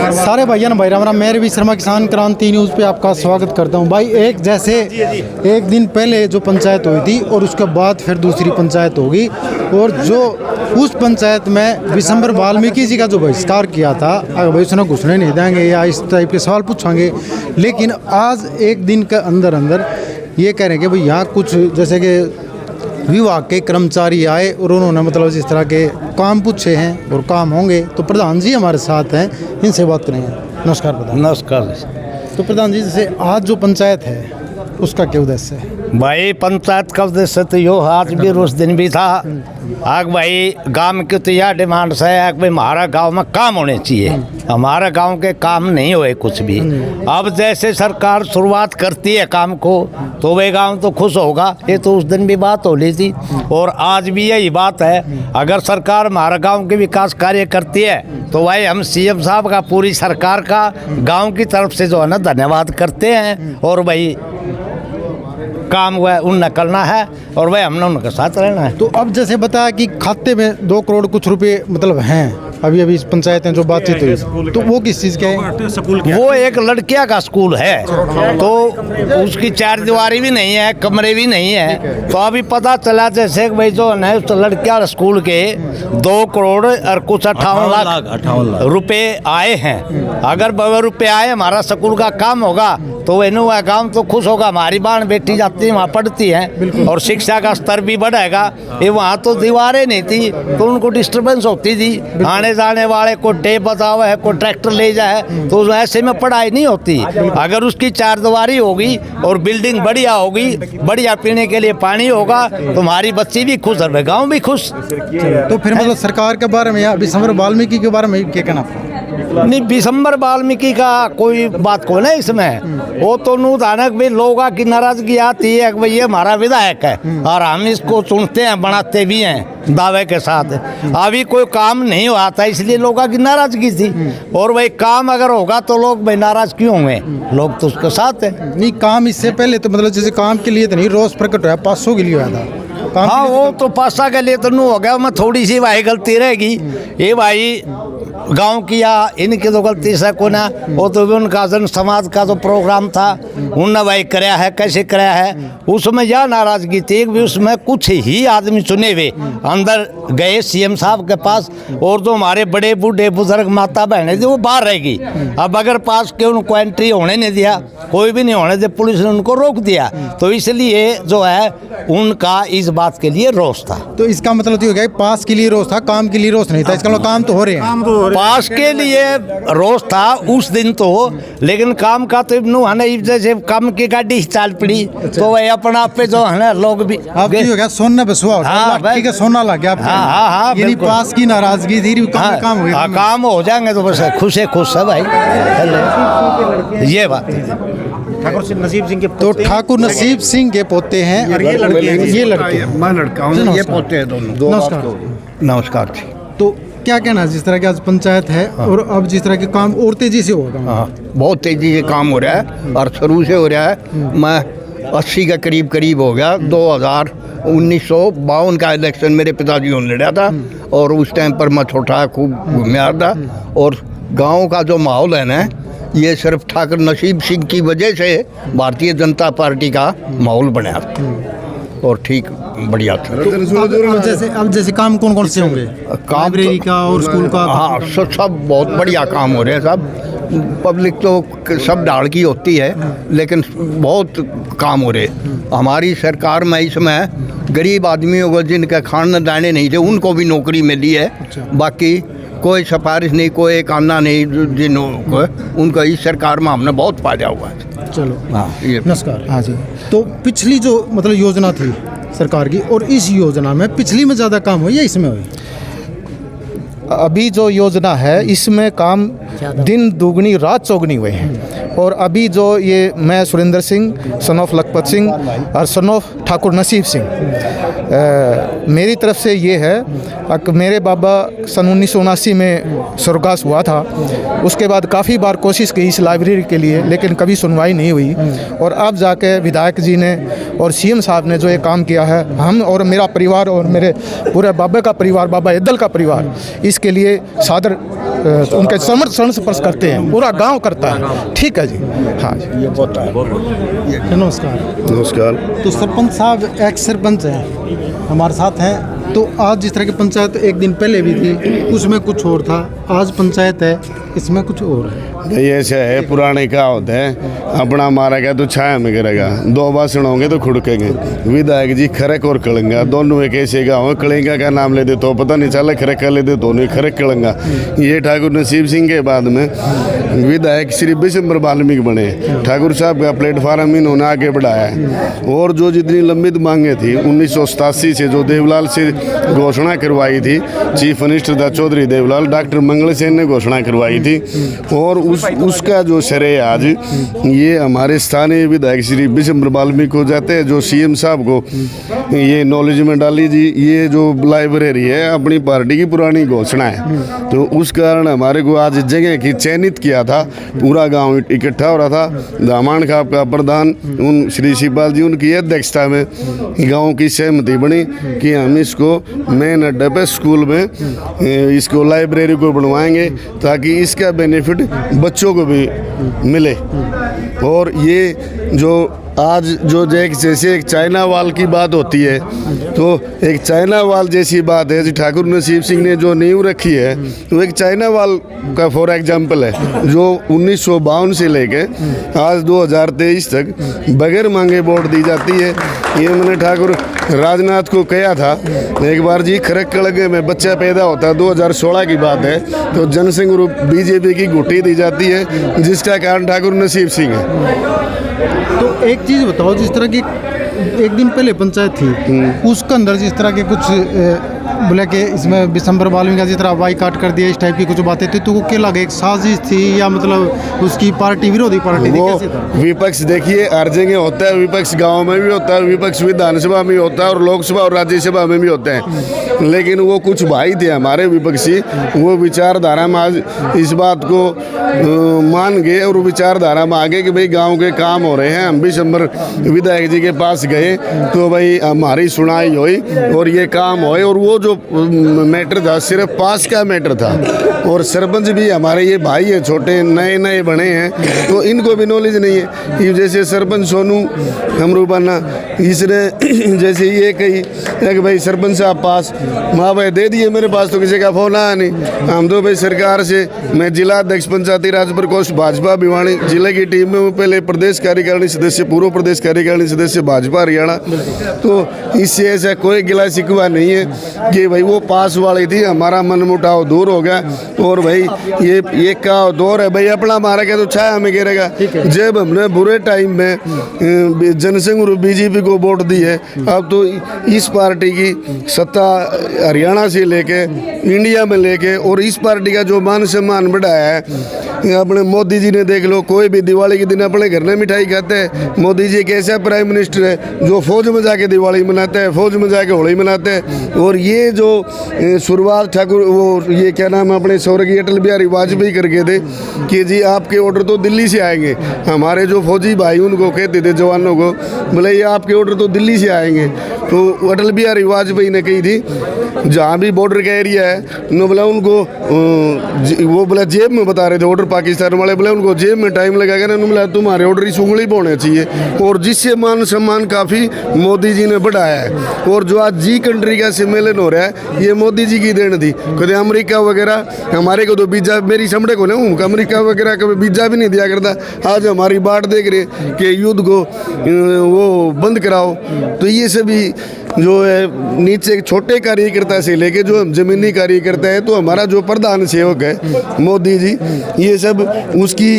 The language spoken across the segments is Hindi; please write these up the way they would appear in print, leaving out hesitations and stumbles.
सारे भाइयों भाई राम राम। मैं रवि शर्मा किसान क्रांति न्यूज़ पे आपका स्वागत करता हूं। भाई एक दिन पहले जो पंचायत हुई थी और उसके बाद फिर दूसरी पंचायत होगी, और जो उस पंचायत में विशंबर वाल्मीकि जी का जो बहिष्कार किया था, अगर भाई उसने घुसने नहीं देंगे या इस टाइप के सवाल पूछेंगे, लेकिन आज एक दिन के अंदर अंदर ये कह रहे हैं कि भाई यहाँ कुछ जैसे कि विभाग के कर्मचारी आए और उन्होंने मतलब जिस तरह के काम पूछे हैं और काम होंगे। तो प्रधान जी हमारे साथ हैं, इनसे बात करेंगे। नमस्कार प्रधान। नमस्कार। तो प्रधान जी, जैसे आज जो पंचायत है उसका क्या उद्देश्य है? भाई पंचायत का उद्देश्य तो यो आज भी उस दिन भी था। आग भाई गांव की तो यह डिमांड है कि भाई हमारा गांव में काम होने चाहिए। हमारा गांव के काम नहीं हुए कुछ भी। अब जैसे सरकार शुरुआत करती है काम को तो वे गांव तो खुश होगा। ये तो उस दिन भी बात हो ली थी और आज भी यही बात है। अगर सरकार हमारा गांव के विकास कार्य करती है तो भाई हम सीएम साहब का, पूरी सरकार का गांव की तरफ से जो है ना धन्यवाद करते हैं। और भाई काम हुआ उन करना है और वह हमने उनके साथ रहना है। तो अब जैसे बताया कि खाते में 2 करोड़ कुछ रुपए मतलब हैं अभी इस पंचायत में जो बातचीत हुई, तो वो किस चीज़ का है? वो एक लड़कियां का स्कूल है, तो उसकी 4 दीवारी भी नहीं है, कमरे भी नहीं है। तो अभी पता चला जैसे भाई जो है उस लड़कियां स्कूल के 2 करोड़ और कुछ 58 लाख रुपए आए हैं। अगर रुपए आए हमारा स्कूल का काम होगा तो वह गाँव तो खुश होगा। हमारी बाण बेटी जाती है वहाँ पढ़ती है और शिक्षा का स्तर भी बढ़ेगा। ये वहाँ तो दीवारें नहीं थी तो उनको डिस्टर्बेंस होती थी। आने जाने वाले को टेप बताओ है, को ट्रैक्टर ले जाए तो ऐसे में पढ़ाई नहीं होती। अगर उसकी 4 दीवारी होगी और बिल्डिंग बढ़िया होगी, बढ़िया पीने के लिए पानी होगा तो हमारी बच्ची भी खुश और गाँव भी खुश। तो फिर मतलब सरकार के बारे में या विशंबर वाल्मीकि के बारे में क्या कहना? नहीं, विशंबर वाल्मीकि का कोई बात को नहीं इसमें। वो तो नूधानक भी लोगों की नाराजगी आती है कि भाई ये हमारा विधायक है और हम इसको चुनते हैं, बनाते भी हैं दावे के साथ। अभी कोई काम नहीं हुआ था इसलिए लोगों की नाराजगी थी। और भाई काम अगर होगा तो लोग भाई नाराज क्यों होंगे? लोग तो उसके साथ है। नहीं, काम इससे पहले तो मतलब जैसे काम के लिए तो नहीं, रोज प्रकट हुआ 500 के लिए हुआ था। हाँ, वो तो 500 के लिए तो नहीं हो गया। मैं थोड़ी सी भाई गलती रहेगी ये भाई गांव की या इनकी तो गलती से को ना, वो तो भी उनका जन समाज का जो प्रोग्राम था उनने भाई कराया है, कैसे कराया है उसमें यह नाराजगी थी कि उसमें कुछ ही आदमी चुने हुए अंदर गए सीएम साहब के पास, और जो हमारे बड़े बूढ़े बुजुर्ग माता बहनें थी वो बाहर रहेगी। अब अगर पास के उनको एंट्री होने नहीं दिया, कोई भी नहीं होने दिया, पुलिस ने उनको रोक दिया। तो इसलिए जो है उनका इस बात के लिए रोष था। तो इसका मतलब तो हो गया पास के लिए रोष था, काम के लिए रोष नहीं था। इसका मतलब काम तो हो रहे हैं। पास के लिए रोज था उस दिन तो, लेकिन काम का तो है ना, जैसे काम की गाड़ी चाल पड़ी तो वही अपना आप पे जो है ना लोग भी सोना बसुआ सोना लग गया। हाँ, पास की नाराजगी थी, काम हो गया। काम हो जाएंगे तो बस खुश है भाई। ये बात ठाकुर नसीब सिंह के, तो ठाकुर नसीब सिंह के पोते हैं। ये लड़के मैं लड़का हूँ, ये पोते हैं दोनों। नमस्कार जी। तो क्या कहना है जिस तरह की आज पंचायत है और अब जिस तरह के काम और तेजी से होगा? बहुत तेजी से काम हो रहा है और शुरू से हो रहा है। मैं 80 के करीब हो गया। 1952 का इलेक्शन मेरे पिताजी ने लड़ा था और उस टाइम पर मैं छोटा खूब घूमिया था। और गांव का जो माहौल है ना, ये सिर्फ ठाकुर नसीब सिंह की वजह से भारतीय जनता पार्टी का माहौल बना और ठीक बढ़िया था। अब जैसे काम कौन से होंगे? लाइब्रेरी का और स्कूल का? हाँ, सब बहुत बढ़िया काम हो रहे हैं। सब पब्लिक तो सब डाल की होती है लेकिन बहुत काम हो रहे। हमारी सरकार में इसमें गरीब आदमियों को जिनके खाने दाने नहीं थे उनको भी नौकरी मिली है। बाकी कोई सिफारिश नहीं, कोई एक आना नहीं जिनको उनका इस सरकार में हमने बहुत फायदा हुआ है। चलो हाँ, ये नमस्कार। हाँ जी। तो पिछली जो मतलब योजना थी सरकार की और इस योजना में पिछली में ज़्यादा काम हुई या इसमें हुई? अभी जो योजना है इसमें काम दिन दुगनी रात चौगनी हुए हैं। और अभी जो ये मैं सुरेंद्र सिंह सन ऑफ लखपत सिंह और सन ऑफ ठाकुर नसीब सिंह, मेरी तरफ से ये है कि मेरे बाबा सन 1979 में स्वर्गवास हुआ था। उसके बाद काफ़ी बार कोशिश की इस लाइब्रेरी के लिए लेकिन कभी सुनवाई नहीं हुई। और अब जाके विधायक जी ने और सीएम साहब ने जो ये काम किया है, हम और मेरा परिवार और मेरे पूरे बाबा का परिवार, बाबा इद्दल का परिवार, इसके लिए सादर उनके समर्थन स्पर्श करते हैं, पूरा गांव करता है। ठीक है जी, हाँ जी। नमस्कार। नमस्कार। तो सरपंच साहब एक्स सरपंच हैं, हमारे साथ हैं। तो आज जिस तरह की पंचायत एक दिन पहले भी थी, उसमें कुछ और था, आज पंचायत है, इसमें कुछ और है। नहीं, ऐसा है, पुराने क्या होते हैं, अपना मारेगा तो छाया में गिरेगा, दो भाषण होंगे तो खुड़केंगे। विधायक जी खरक और कलंगा दोनों एक ऐसे गाँव, कलेंगा का नाम लेते तो पता नहीं चला, खरक का लेते तो नहीं, खरक कलंगा। ये ठाकुर नसीब सिंह के बाद में विधायक श्री विशंबर वाल्मीकि बने। ठाकुर साहब का प्लेटफार्म इन्होंने आगे बढ़ाया है। और जो जितनी लंबित मांगे थी 1987 से जो देवलाल से घोषणा करवाई थी, चीफ मिनिस्टर था चौधरी देवलाल, डॉक्टर मंगल सेन ने घोषणा करवाई थी, और उसका जो श्रेय आज ये हमारे स्थानीय विधायक श्री विशंबर वाल्मीकि को जाते हैं, जो सीएम साहब को ये नॉलेज में डाली जी। ये जो लाइब्रेरी है अपनी पार्टी की पुरानी घोषणा है, तो उस कारण हमारे को आज जगह की चयनित किया था, पूरा गांव इकट्ठा हो रहा था। दामान खाप का प्रधान उन श्री शिवपाल जी उनकी अध्यक्षता में गांव की सहमति बनी कि हम इसको मेन अड्डे पे स्कूल में इसको लाइब्रेरी को बनवाएंगे, ताकि इसका बेनिफिट बच्चों को भी मिले। और ये जो आज जो जैसे एक चाइना वाल की बात होती है, तो एक चाइना वाल जैसी बात है। ठाकुर नसीब सिंह ने जो नींव रखी है, तो एक चाइना वाल का फॉर एग्जाम्पल है, जो 1952 से लेके आज 2023 तक बगैर मांगे वोट दी जाती है। ये मैंने ठाकुर राजनाथ को कहा था एक बार जी, खरक कलगे में बच्चा पैदा होता है, 2016 की बात है, तो जनसंघ बीजेपी की घुट्टी दी जाती है, जिसका कारण ठाकुर नसीब सिंह है। तो एक चीज़ बताओ, जिस तरह की एक दिन पहले पंचायत थी, उसके अंदर जिस तरह के कुछ बोले कि इसमें विशंबर वाल्मीकि का जिस तरह बाईकाट कर दिया, इस टाइप की कुछ बातें थी, तो वो क्या लगे, एक साजिश थी या मतलब उसकी पार्टी विरोधी पार्टी थी, कैसे था? विपक्ष देखिए हर जगह होता है, विपक्ष गांव में भी होता है, विपक्ष विधानसभा में होता है, और लोकसभा और राज्यसभा में भी होते हैं। लेकिन वो कुछ भाई थे हमारे विपक्षी, वो विचारधारा में आज इस बात को मान गए और विचारधारा में आ गए कि भाई गाँव के काम हो रहे हैं। हम विशंबर विधायक जी के पास गए तो भाई हमारी सुनाई हुई और ये काम हुए, और वो जो मैटर था सिर्फ पास का मैटर था। और सरपंच भी हमारे ये भाई है, छोटे नए नए बने हैं, तो इनको भी नॉलेज नहीं है। ये जैसे सरपंच सोनू हमरूबाना, इसने जैसे ये कही कि भाई सरपंच साहब पास, माँ भाई दे दिए, मेरे पास तो किसी का फोन आया नहीं। हम तो भाई सरकार से, मैं जिला अध्यक्ष पंचायती राज प्रकोष्ठ भाजपा भिवानी जिले की टीम में हूँ, पहले प्रदेश कार्यकारिणी सदस्य, पूर्व प्रदेश कार्यकारिणी सदस्य भाजपा हरियाणा। तो इससे ऐसा कोई गिला शिकवा नहीं है कि भाई वो पास वाली थी, हमारा मनमुटाव दूर हो गया। और भाई ये का दौर है, भाई अपना मारेगा तो छाया में गिरेगा। जब हमने बुरे टाइम में जनसंघ और बीजेपी को वोट दी है, अब तो इस पार्टी की सत्ता हरियाणा से लेके इंडिया में लेके, और इस पार्टी का जो मान सम्मान बढ़ाया है, अपने मोदी जी ने देख लो, कोई भी दिवाली के दिन अपने घर में मिठाई खाते हैं। मोदी जी एक ऐसा प्राइम मिनिस्टर है जो फौज में जाके दिवाली मनाते हैं, फौज में जाके होली मनाते हैं। और ये जो शुरुआत ठाकुर वो ये क्या नाम है अपने स्वर्गीय अटल बिहारी वाजपेयी करके थे कि जी आपके ऑर्डर तो दिल्ली से आएंगे। हमारे जो फौजी भाई उनको कहते थे जवानों को, बोले ये आपके ऑर्डर तो दिल्ली से आएंगे। तो अटल बिहारी वाजपेयी ने कही थी जहाँ भी बॉर्डर का एरिया है, न बोला उनको वो बोला जेब में बता रहे थे ऑर्डर, पाकिस्तान वाले बोले उनको जेब में टाइम लगेगा ना, बोला तुम्हारे ऑर्डर इस उंगली पर होने चाहिए। और जिससे मान सम्मान काफ़ी मोदी जी ने बढ़ाया है। और जो आज जी कंट्री का सम्मेलन हो रहा है, ये मोदी जी की देन थी। कभी अमेरिका वगैरह हमारे को तो वीजा, मेरी समझे को ना अमेरिका वगैरह कभी वीजा भी नहीं दिया करता। आज हमारी बाट देख रहे कि युद्ध को वो बंद कराओ। तो ये सभी जो है नीचे छोटे कार्यकर्ता से लेके जो जमीनी कार्यकर्ता है, तो हमारा जो प्रधान सेवक है मोदी जी, ये सब उसकी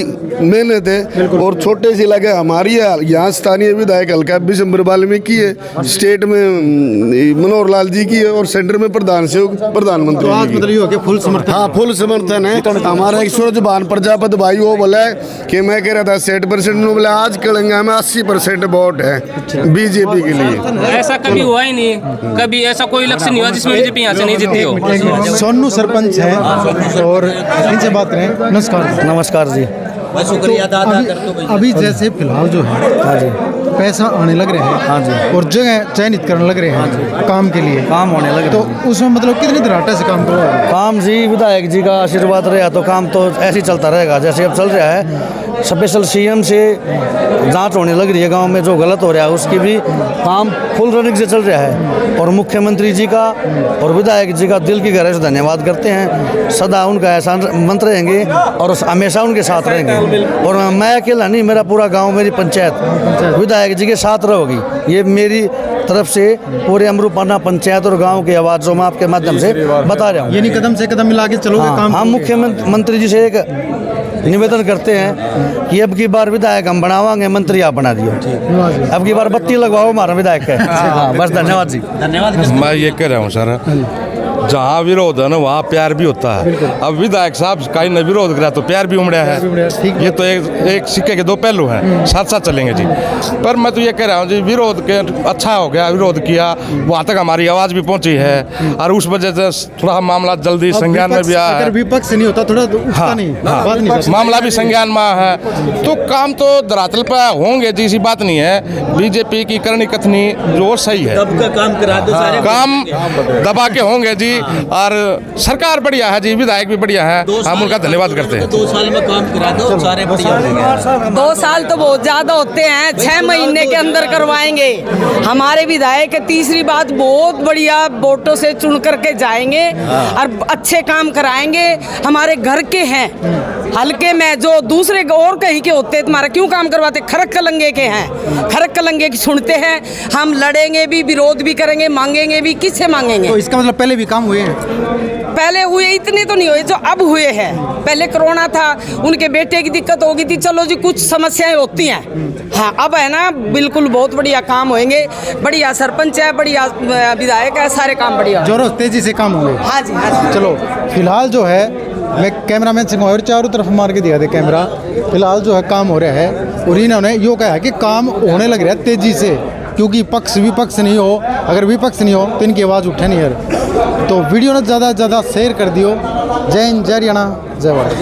मेहनत है। और छोटे से लगे हमारी यहाँ स्थानीय विधायक हल्का विशंबर वाल्मीकि है, स्टेट में मनोहर लाल जी की है, और सेंटर में प्रधान सेवक प्रधानमंत्री। तो आज मतलब ये हो गया फुल समर्थन? हाँ, फुल समर्थन है। हमारा एक सूरज भान प्रजापति भाई वो बोला है कि मैं कह रहा था 60% बोला, आज कलंगा में 80% वोट है बीजेपी के लिए। ऐसा कभी हुआ ही नहीं, कभी ऐसा कोई इलेक्शन नहीं हुआ जिसमें बीजेपी यहाँ से नहीं जीती हो। सोनू सरपंच है और इनसे बात करें। नमस्कार। नमस्कार जी। तो अभी जैसे फिलहाल जो है, हाँ जी, पैसा आने लग रहे हैं। हाँ जी। और जगह चयनित करने लग रहे हैं काम के लिए, काम होने लगे तो उसमें मतलब कितनी धराटे से काम करो? काम जी विधायक जी का आशीर्वाद रहा तो काम तो ऐसे ही चलता रहेगा जैसे अब चल रहा है। स्पेशल सीएम से जांच होने लग रही है गांव में जो गलत हो रहा है उसकी भी काम फुल रनिंग से चल रहा है। और मुख्यमंत्री जी का और विधायक जी का दिल की गहराई से धन्यवाद करते हैं। सदा उनका एहसान मंत्र रहेंगे और हमेशा उनके साथ रहेंगे। और मैं अकेला नहीं, मेरा पूरा गाँव, मेरी पंचायत विधायक जी के साथ रहोगी। ये मेरी तरफ से पूरे अमरूपाना पंचायत और गांव की आवाज़ जो मैं आपके माध्यम से बता रहा हूँ। यानी कदम से कदम मिला के चलोगे काम? हम मुख्यमंत्री जी से एक निवेदन करते हैं कि अब की बार विधायक हम बनावांगे, मंत्री आप बना दियो। अब की बार बत्ती लगवाओ हमारा विधायक है। हाँ, बस धन्यवाद जी। मैं ये कह रहा हूँ सर, जहाँ विरोध है ना वहाँ प्यार भी होता है। अब विधायक साहब कहीं न विरोध करा तो प्यार भी उमड़ा है। ये तो एक सिक्के के दो पहलू हैं, साथ साथ चलेंगे जी। पर मैं तो ये कह रहा हूँ जी, विरोध के अच्छा हो गया, विरोध किया, वहाँ तक हमारी आवाज़ भी पहुँची है और उस वजह से थोड़ा मामला जल्दी संज्ञान में भी आया है। अगर विपक्ष नहीं होता थोड़ा हाँ, बात नहीं मामला भी संज्ञान में है तो काम तो धरातल पर होंगे जी, ऐसी बात नहीं है। बीजेपी की करनी कथनी जो सही है, काम करा दो, सारे काम दबा के होंगे जी। और सरकार बढ़िया है जी, विधायक भी बढ़िया है, हम उनका धन्यवाद करते हैं। 2 साल में काम करा दो, सारे बढ़िया हो गए। 2 साल तो बहुत ज्यादा होते हैं, 6 महीने के अंदर करवाएंगे। हमारे विधायक तीसरी बात बहुत बढ़िया वोटों से चुन करके जाएंगे और अच्छे काम कराएंगे। हमारे घर के हैं, हल्के में जो दूसरे और कहीं के होते तुम्हारा क्यों काम करवाते? खरक कलंगे के हैं, खरक कलंगे की सुनते हैं। हम लड़ेंगे भी, विरोध भी करेंगे, मांगेंगे भी। किससे मांगेंगे? तो इसका मतलब पहले भी काम हुए हैं? पहले हुए, इतने तो नहीं हुए जो अब हुए हैं। पहले कोरोना था, उनके बेटे की दिक्कत हो गई थी, चलो जी कुछ समस्याएं होती हैं। हाँ, अब है ना बिल्कुल बहुत बढ़िया काम होंगे। बढ़िया सरपंच है, बढ़िया विधायक है, सारे काम बढ़िया। जोरों तेजी से काम होंगे। हाँ जी, हाँ जी। चलो फिलहाल जो है मैं कैमरामैन से और चारों तरफ मार के दिखा दे कैमरा। फिलहाल जो है काम हो रहा है और इन्होंने यो कहा है कि काम होने लग रहा है तेजी से, क्योंकि पक्ष विपक्ष नहीं हो, अगर विपक्ष नहीं हो तो इनकी आवाज़ उठे नहीं यार। तो वीडियो ने ज़्यादा से ज़्यादा शेयर कर दियो। जय हिंद, जय हरियाणा, जय भारत।